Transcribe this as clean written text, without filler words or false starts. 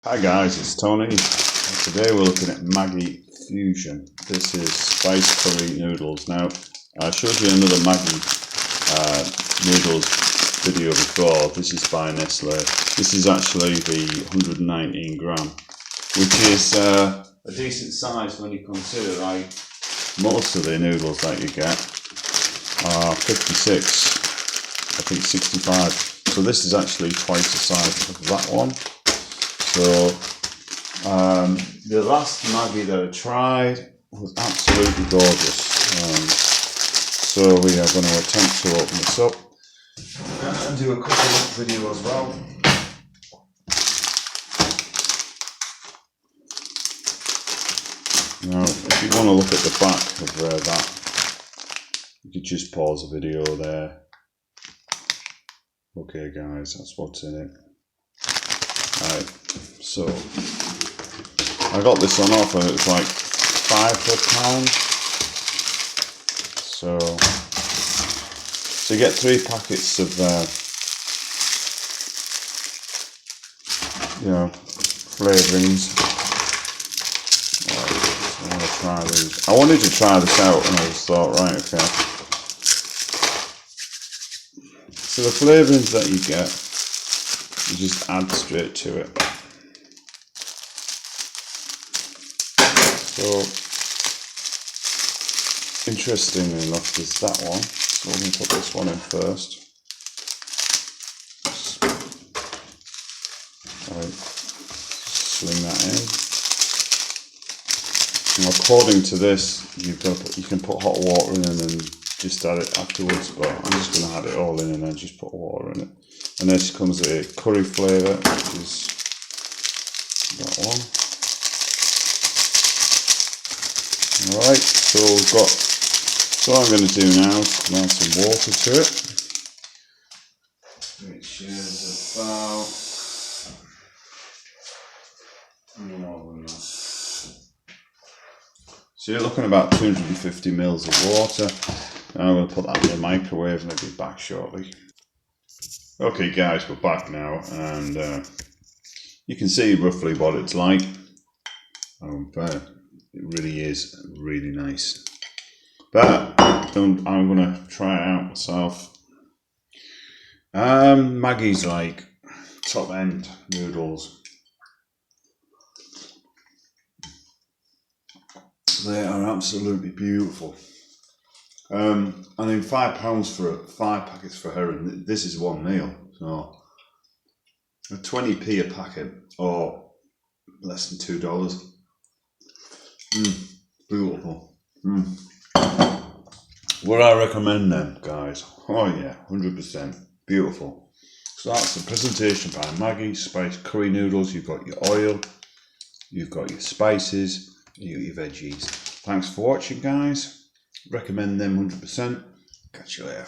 Hi guys, it's Tony. Today we're looking at Maggi Fusion. This is spice curry noodles. Now, I showed you another Maggi noodles video before. This is by Nestle. This is actually the 119 gram, which is a decent size when you consider most of the noodles that you get are 56, I think 65. So this is actually twice the size of that one. So the last Maggi that I tried was absolutely gorgeous. So we are going to attempt to open this up and do a quick look video as well. Now, if you want to look at the back of that, you could just pause the video there. Okay guys, that's what's in it. Right, so I got this on offer. It was like £5 for a pound. So you get 3 packets of flavourings. I want to try these. I wanted to try this out, and I just thought, right, okay. So the flavourings that you get, you just add straight to it. So, interestingly enough, there's that one. So we're going to put this one in first. Right, sling that in. And according to this, you can put hot water in and just add it afterwards. But I'm just going to add it all in and then just put water in it. And this comes a curry flavour, which is that one. Alright, so we've got, so what I'm going to do now is add some water to it. Which is about more than that. So you're looking at about 250 mils of water. Now I'm going to put that in the microwave and I'll be back shortly. Okay guys, we're back now, and you can see roughly what it's like. It really is really nice. But I'm going to try it out myself. Maggi's like top end noodles. They are absolutely beautiful. I mean, £5 for 5 packets for her, and this is one meal, so a 20p a packet, or less than $2. Beautiful. Would I recommend them, guys? Oh yeah, 100%. Beautiful. So that's the presentation by Maggi Spice Curry Noodles. You've got your oil, you've got your spices, you've got your veggies. Thanks for watching, guys. Recommend them 100%. Catch you later.